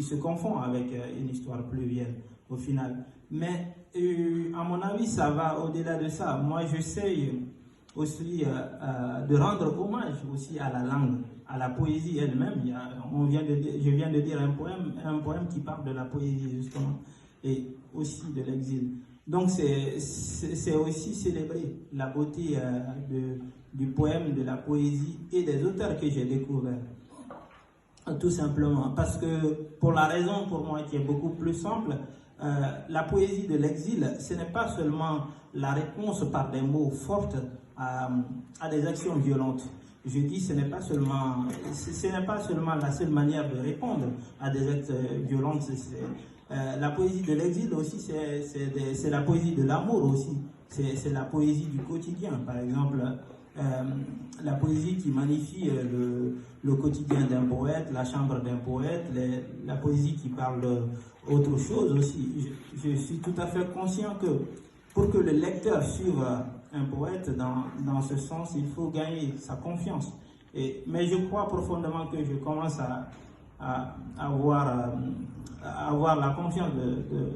qui se confond avec une histoire pluviale au final. Mais à mon avis, ça va au-delà de ça. Moi, j'essaie aussi de rendre hommage aussi à la langue, à la poésie elle-même. Je viens de dire un poème qui parle de la poésie justement, et aussi de l'exil. Donc c'est aussi célébrer la beauté du poème, de la poésie et des auteurs que j'ai découverts. Tout simplement, parce que pour la raison pour moi qui est beaucoup plus simple, la poésie de l'exil, ce n'est pas seulement la réponse par des mots forts à des actions violentes. Je dis ce n'est pas seulement la seule manière de répondre à des actes violents. La poésie de l'exil aussi, c'est la poésie de l'amour aussi. C'est la poésie du quotidien, par exemple. La poésie qui magnifie le quotidien d'un poète, la chambre d'un poète, la poésie qui parle d'autre chose aussi. Je suis tout à fait conscient que pour que le lecteur suive un poète dans ce sens, il faut gagner sa confiance. Mais je crois profondément que je commence à avoir la confiance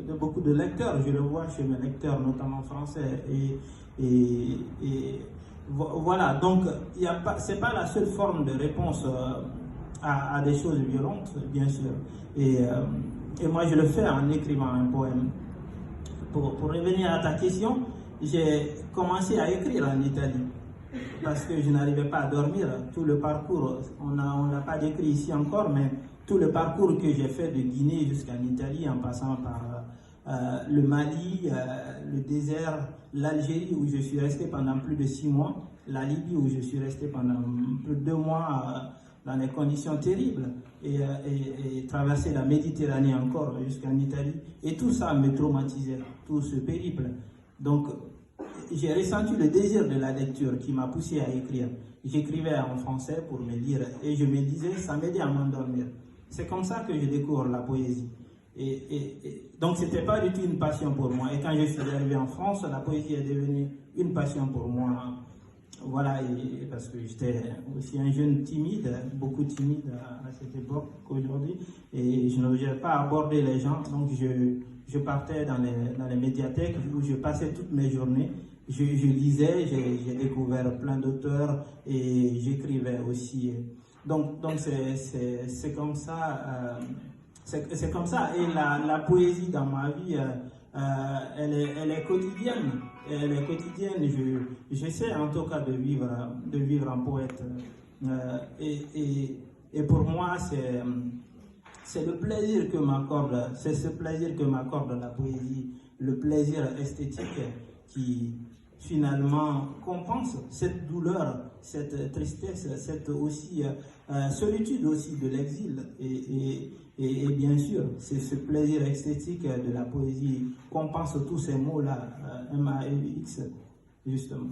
de beaucoup de lecteurs. Je le vois chez mes lecteurs, notamment français. Voilà, donc c'est pas la seule forme de réponse à des choses violentes, bien sûr. Et moi, je le fais en écrivant un poème. Pour revenir à ta question, j'ai commencé à écrire en Italie parce que je n'arrivais pas à dormir. Tout le parcours, on n'a pas décrit ici encore, mais tout le parcours que j'ai fait de Guinée jusqu'en Italie, en passant par le Mali, le désert, l'Algérie où je suis resté pendant plus de 6 mois, la Libye où je suis resté pendant plus de 2 mois dans des conditions terribles, et traverser la Méditerranée encore jusqu'en Italie. Et tout ça me traumatisait, tout ce périple. Donc j'ai ressenti le désir de la lecture qui m'a poussé à écrire. J'écrivais en français pour me lire et je me disais, ça m'aidait à m'endormir. C'est comme ça que je découvre la poésie. Donc c'était pas du tout une passion pour moi. Et quand je suis arrivé en France, la poésie est devenue une passion pour moi. Voilà, parce que j'étais aussi un jeune timide, beaucoup timide à cette époque qu'aujourd'hui, et je n'osais pas aborder les gens. Donc je partais dans les médiathèques où je passais toutes mes journées. Je lisais, j'ai découvert plein d'auteurs et j'écrivais aussi. Donc c'est comme ça. C'est comme ça. Et la poésie dans ma vie, elle est quotidienne. Elle est quotidienne. J'essaie en tout cas de vivre en poète. Et pour moi, c'est le plaisir que m'accorde, c'est ce plaisir que m'accorde la poésie, le plaisir esthétique qui finalement compense cette douleur, cette tristesse, cette aussi solitude aussi de l'exil. Et bien sûr, c'est ce plaisir esthétique de la poésie compense tous ces mots-là, M-A-L-X, justement.